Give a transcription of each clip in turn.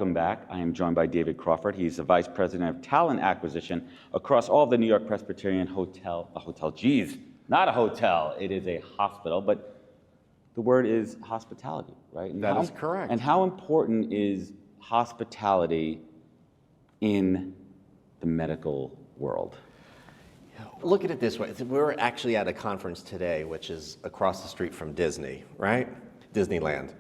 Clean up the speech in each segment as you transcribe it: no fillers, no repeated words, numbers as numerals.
welcome back. I am joined by David Crawford. He's the Vice President of Talent Acquisition across all of the New York-Presbyterian Hotel. Geez, not a hotel, it is a hospital, but the word is hospitality, right? That is correct. And how important is hospitality in the medical world? Look at it this way. We're actually at a conference today, which is across the street from Disney, right? Disneyland.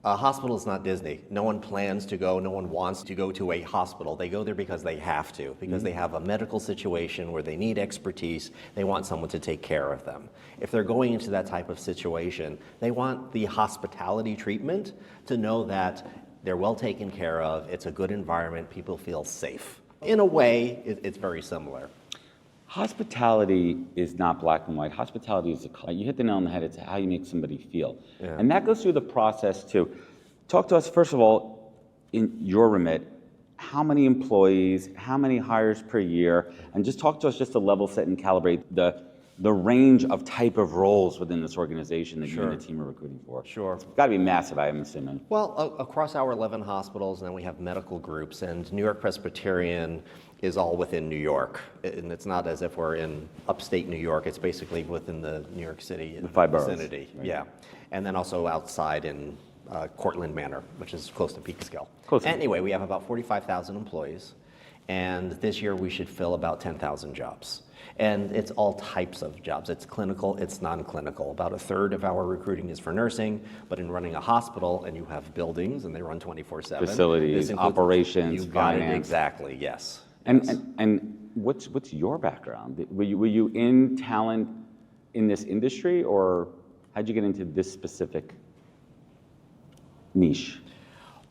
A hospital is not Disney. No one plans to go, no one wants to go to a hospital. They go there because they have to, because they have a medical situation where they need expertise. They want someone to take care of them. If they're going into that type of situation, they want the hospitality treatment to know that they're well taken care of, it's a good environment, people feel safe. In a way, it's very similar. Hospitality is not black and white. Hospitality is a color. You hit the nail on the head. It's how you make somebody feel. Yeah. And that goes through the process too. Talk to us, first of all, in your remit, how many employees, how many hires per year, and just talk to us just to level set and calibrate the range of type of roles within this organization that you and the team are recruiting for. Sure. It's got to be massive, I'm assuming. Well, across our 11 hospitals, and then we have medical groups, and New York-Presbyterian is all within New York. And it's not as if we're in upstate New York, it's basically within the New York City vicinity. Right. Yeah. And then also outside in Cortlandt Manor, which is close to Peekskill. Anyway, we have about 45,000 employees, and this year we should fill about 10,000 jobs. And it's all types of jobs. It's clinical, it's non-clinical. About a third of our recruiting is for nursing, but in running a hospital, and you have buildings, and they run 24/7. Facilities, operations, you got finance. it, exactly, yes. And what's your background? Were you in talent in this industry, or how'd you get into this specific niche?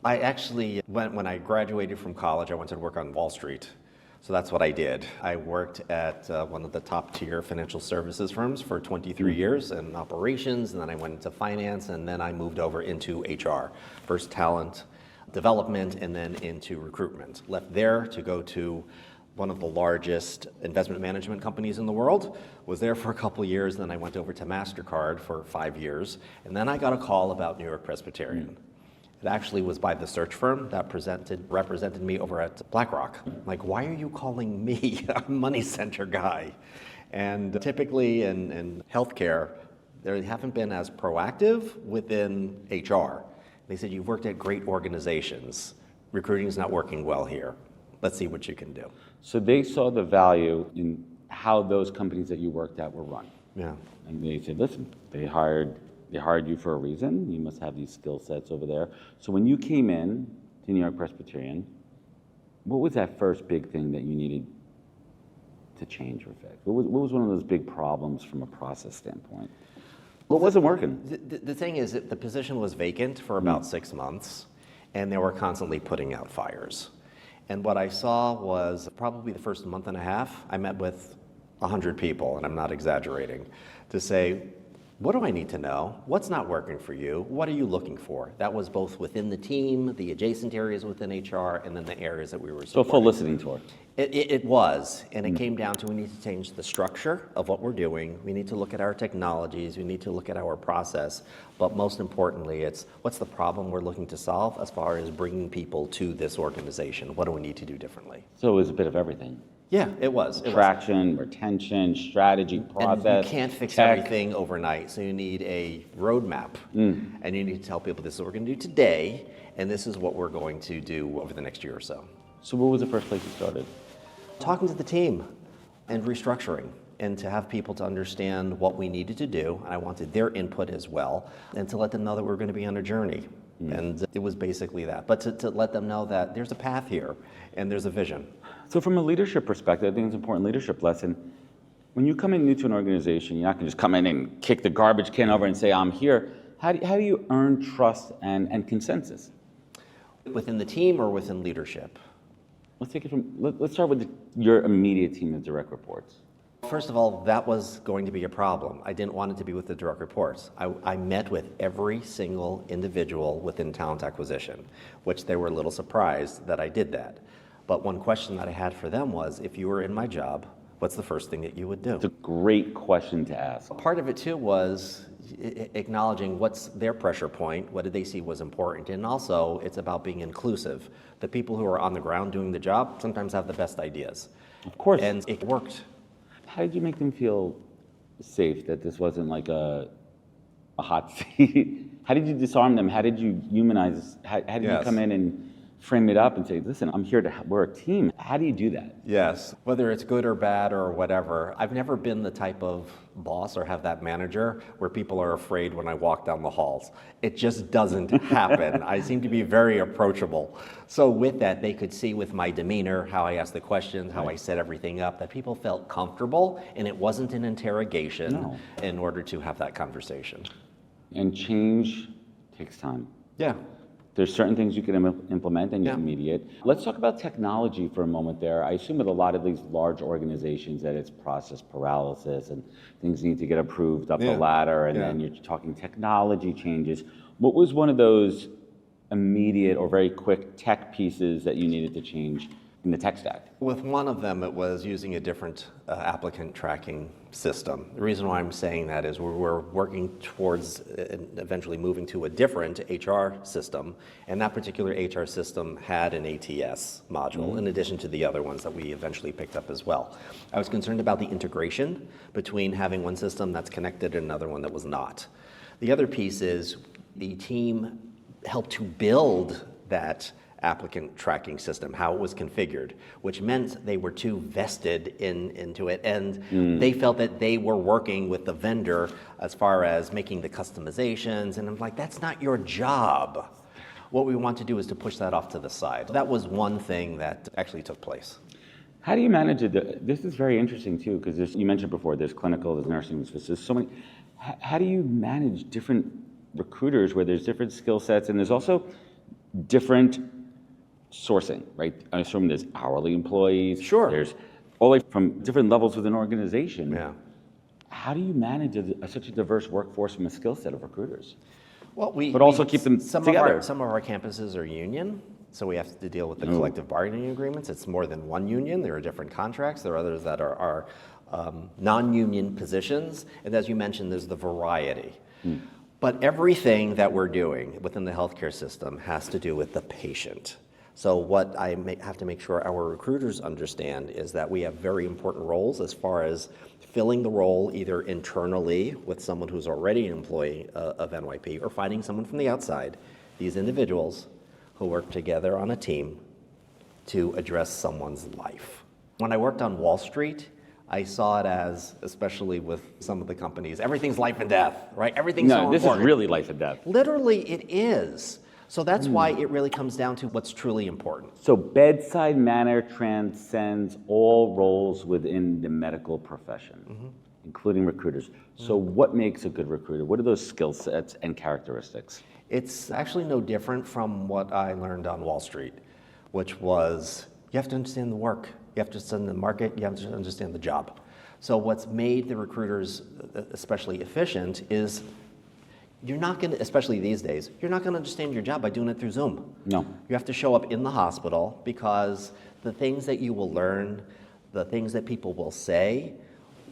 I actually, when I graduated from college, I went to work on Wall Street. So that's what I did. I worked at one of the top tier financial services firms for 23 years in operations, and then I went into finance, and then I moved over into HR. First talent development, and then into recruitment. Left there to go to one of the largest investment management companies in the world. Was there for a couple of years, then I went over to Mastercard for 5 years, and then I got a call about New York-Presbyterian. It actually was by the search firm that represented me over at BlackRock. Like, why are you calling me, a money center guy? And typically in healthcare, they haven't been as proactive within HR. They said, you've worked at great organizations. Recruiting is not working well here. Let's see what you can do. So they saw the value in how those companies that you worked at were run. Yeah. And they said, listen, they hired you for a reason. You must have these skill sets over there. So when you came in to New York-Presbyterian, what was that first big thing that you needed to change or fix? What was one of those big problems from a process standpoint? What wasn't working? The thing is that the position was vacant for about 6 months, and they were constantly putting out fires. And what I saw was probably the first month and a half, I met with 100 people, and I'm not exaggerating, to say, what do I need to know? What's not working for you? What are you looking for? That was both within the team, the adjacent areas within HR, and then the areas that we were supporting. So a full listening tour. It was, and it came down to we need to change the structure of what we're doing. We need to look at our technologies. We need to look at our process. But most importantly, it's what's the problem we're looking to solve as far as bringing people to this organization? What do we need to do differently? So it was a bit of everything. Yeah, it was. Traction, retention, strategy, process. And you can't fix everything overnight, so you need a roadmap. And you need to tell people this is what we're going to do today, and this is what we're going to do over the next year or so. So what was the first place you started? Talking to the team and restructuring, and to have people to understand what we needed to do, and I wanted their input as well, and to let them know that we're going to be on a journey. And it was basically that. But to let them know that there's a path here, and there's a vision. So from a leadership perspective, I think it's an important leadership lesson. When you come in new to an organization, you're not going to just come in and kick the garbage can over and say, I'm here. How do you earn trust and consensus? Within the team or within leadership? Let's take it from, let's start with your immediate team of direct reports. First of all, that was going to be a problem. I didn't want it to be with the direct reports. I met with every single individual within talent acquisition, which they were a little surprised that I did that. But one question that I had for them was, if you were in my job, what's the first thing that you would do? It's a great question to ask. Part of it too was acknowledging what's their pressure point, what did they see was important, and also it's about being inclusive. The people who are on the ground doing the job sometimes have the best ideas. Of course. And it worked. How did you make them feel safe that this wasn't like a hot seat? How did you disarm them? How did you humanize? How did you come in and frame it up and say, listen, I'm here to we're a team. How do you do that? Yes, whether it's good or bad or whatever. I've never been the type of boss or have that manager where people are afraid when I walk down the halls. It just doesn't happen. I seem to be very approachable. So with that, they could see with my demeanor, how I asked the questions, how I set everything up, that people felt comfortable and it wasn't an interrogation in order to have that conversation. And change takes time. Yeah. There's certain things you can implement and you immediate. Let's talk about technology for a moment there. I assume with a lot of these large organizations that it's process paralysis and things need to get approved up the ladder, and then you're talking technology changes. What was one of those immediate or very quick tech pieces that you needed to change in the tech stack? With one of them, it was using a different applicant tracking system. The reason why I'm saying that is we're working towards eventually moving to a different HR system, and that particular HR system had an ATS module in addition to the other ones that we eventually picked up as well. I was concerned about the integration between having one system that's connected and another one that was not. The other piece is the team helped to build that applicant tracking system, how it was configured, which meant they were too vested into it, and they felt that they were working with the vendor as far as making the customizations, and I'm like, that's not your job. What we want to do is to push that off to the side. That was one thing that actually took place. How do you manage it? This is very interesting too, because you mentioned before, there's clinical, there's nursing, there's so many. How do you manage different recruiters where there's different skill sets and there's also different sourcing, right? I assume there's hourly employees. Sure. There's all the way from different levels within an organization. Yeah. How do you manage such a diverse workforce from a skill set of recruiters? Well, but also keep them together. Some of our campuses are union, so we have to deal with the collective bargaining agreements. It's more than one union. There are different contracts. There are others that are non-union positions. And as you mentioned, there's the variety. But everything that we're doing within the healthcare system has to do with the patient. So what I have to make sure our recruiters understand is that we have very important roles as far as filling the role either internally with someone who's already an employee of NYP or finding someone from the outside, these individuals who work together on a team to address someone's life. When I worked on Wall Street, I saw it as, especially with some of the companies, everything's life and death, right? Everything's so important. No, this is really life and death. Literally, it is. So that's why it really comes down to what's truly important. So bedside manner transcends all roles within the medical profession, including recruiters. So what makes a good recruiter? What are those skill sets and characteristics? It's actually no different from what I learned on Wall Street, which was you have to understand the work, you have to understand the market, you have to understand the job. So what's made the recruiters especially efficient is you're not going to, especially these days, you're not going to understand your job by doing it through Zoom. No. You have to show up in the hospital because the things that you will learn, the things that people will say,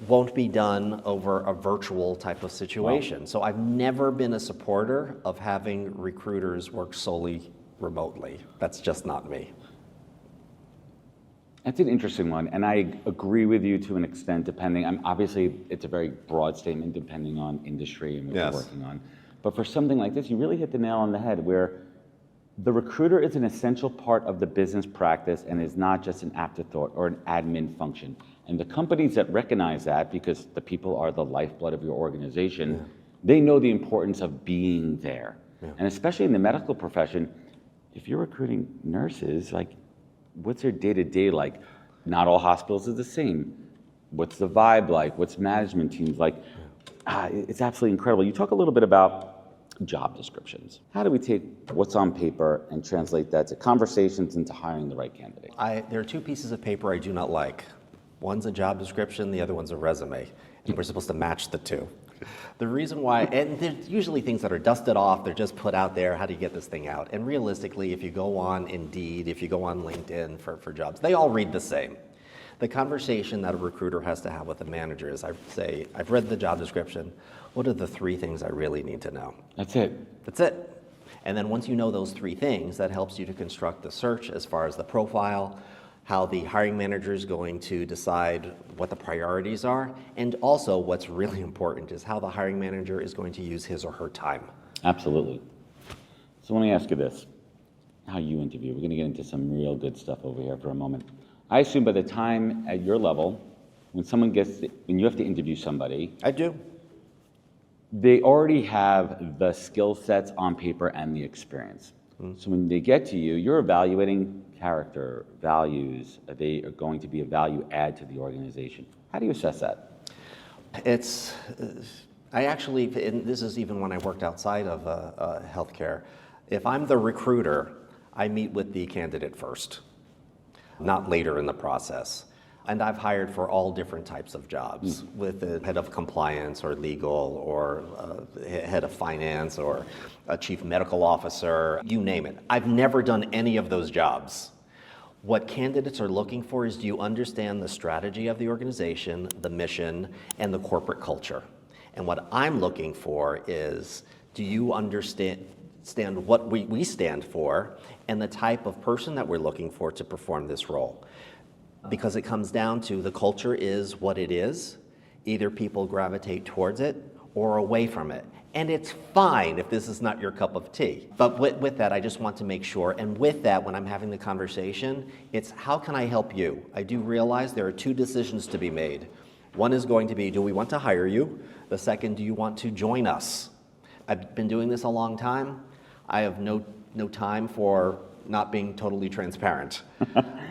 won't be done over a virtual type of situation. Wow. So I've never been a supporter of having recruiters work solely remotely. That's just not me. That's an interesting one, and I agree with you to an extent, depending. Obviously, it's a very broad statement depending on industry and what you're working on. But for something like this, you really hit the nail on the head where the recruiter is an essential part of the business practice and is not just an afterthought or an admin function. And the companies that recognize that, because the people are the lifeblood of your organization, they know the importance of being there. And especially in the medical profession, if you're recruiting nurses, like, what's their day-to-day like? Not all hospitals are the same. What's the vibe like? What's management teams like? It's absolutely incredible. You talk a little bit about job descriptions. How do we take what's on paper and translate that to conversations and to hiring the right candidate? There are two pieces of paper I do not like. One's a job description, the other one's a resume. And we're supposed to match the two. The reason why, and there's usually things that are dusted off, they're just put out there, how do you get this thing out? And realistically, if you go on Indeed, if you go on LinkedIn for jobs, they all read the same. The conversation that a recruiter has to have with a manager is, I say, I've read the job description. What are the 3 things I really need to know? That's it. That's it. And then once you know those 3 things, that helps you to construct the search as far as the profile, how the hiring manager is going to decide what the priorities are, and also what's really important is how the hiring manager is going to use his or her time. Absolutely. So let me ask you this, how you interview. We're going to get into some real good stuff over here for a moment. I assume by the time at your level, when you have to interview somebody, I do. they already have the skill sets on paper and the experience. So when they get to you, you're evaluating character, values. They are going to be a value add to the organization. How do you assess that? I actually, and this is even when I worked outside of healthcare, if I'm the recruiter, I meet with the candidate first, not later in the process. And I've hired for all different types of jobs, with the head of compliance or legal or head of finance or a chief medical officer, you name it. I've never done any of those jobs. What candidates are looking for is, do you understand the strategy of the organization, the mission, and the corporate culture? And what I'm looking for is, do you understand what we stand for and the type of person that we're looking for to perform this role? Because it comes down to the culture is what it is. Either people gravitate towards it or away from it. And it's fine if this is not your cup of tea. But with that, I just want to make sure, and with that, when I'm having the conversation, it's how can I help you? I do realize there are 2 decisions to be made. One is going to be, do we want to hire you? The second, do you want to join us? I've been doing this a long time. I have no time for not being totally transparent.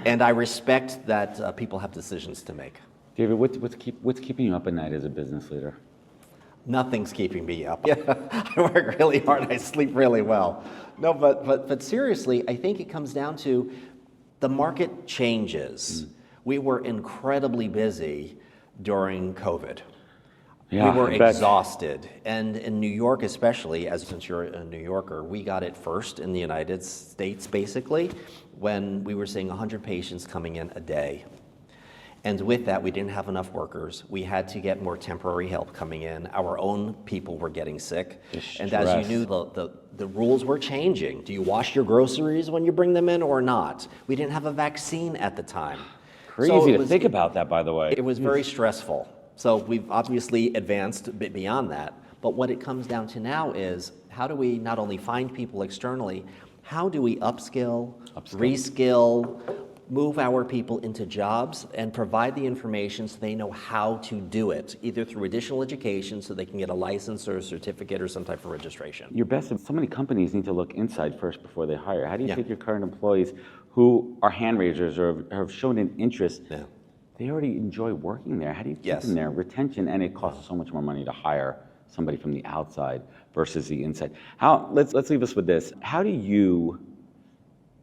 And I respect that people have decisions to make. David, what's keeping you up at night as a business leader? Nothing's keeping me up. I work really hard. I sleep really well. No, but seriously, I think it comes down to the market changes. We were incredibly busy during COVID. Yeah, we were exhausted. And in New York especially, since you're a New Yorker, we got it first in the United States, basically, when we were seeing 100 patients coming in a day. And with that, we didn't have enough workers. We had to get more temporary help coming in. Our own people were getting sick. And as you knew, the rules were changing. Do you wash your groceries when you bring them in or not? We didn't have a vaccine at the time. Crazy to think about that, by the way. It was very stressful. So we've obviously advanced a bit beyond that. But what it comes down to now is, how do we not only find people externally, how do we upskill, reskill, move our people into jobs and provide the information so they know how to do it, either through additional education so they can get a license or a certificate or some type of registration. So many companies need to look inside first before they hire. How do you take your current employees who are hand raisers or have shown an interest? They already enjoy working there. How do you keep them there? Retention, and it costs so much more money to hire somebody from the outside versus the inside. Let's leave us with this. How do you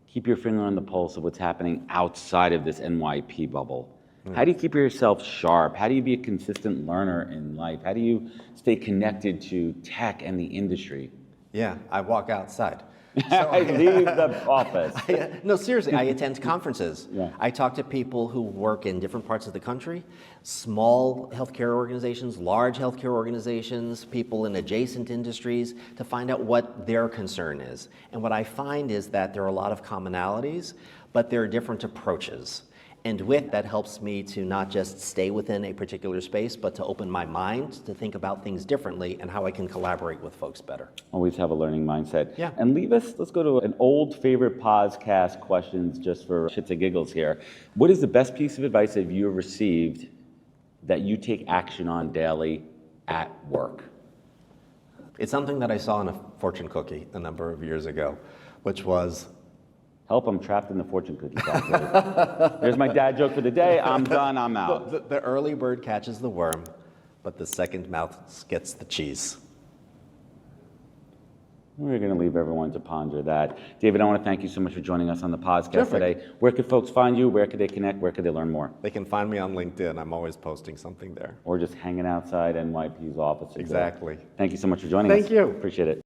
keep your finger on the pulse of what's happening outside of this NYP bubble? How do you keep yourself sharp? How do you be a consistent learner in life? How do you stay connected to tech and the industry? Yeah, I walk outside. I leave the office. No, seriously, I attend conferences. Yeah. I talk to people who work in different parts of the country, small healthcare organizations, large healthcare organizations, people in adjacent industries, to find out what their concern is. And what I find is that there are a lot of commonalities, but there are different approaches. And with that helps me to not just stay within a particular space, but to open my mind to think about things differently and how I can collaborate with folks better. Always have a learning mindset. Yeah. And let's go to an old favorite podcast questions just for shits and giggles here. What is the best piece of advice that you have received that you take action on daily at work? It's something that I saw in a fortune cookie a number of years ago, which was, help, I'm trapped in the fortune cookie factory. There's my dad joke for the day. I'm done, I'm out. the early bird catches the worm, but the second mouth gets the cheese. We're going to leave everyone to ponder that. David, I want to thank you so much for joining us on the podcast today. Where could folks find you? Where could they connect? Where could they learn more? They can find me on LinkedIn. I'm always posting something there. Or just hanging outside NYP's office. Exactly. Thank you so much for joining us. Thank you. Appreciate it.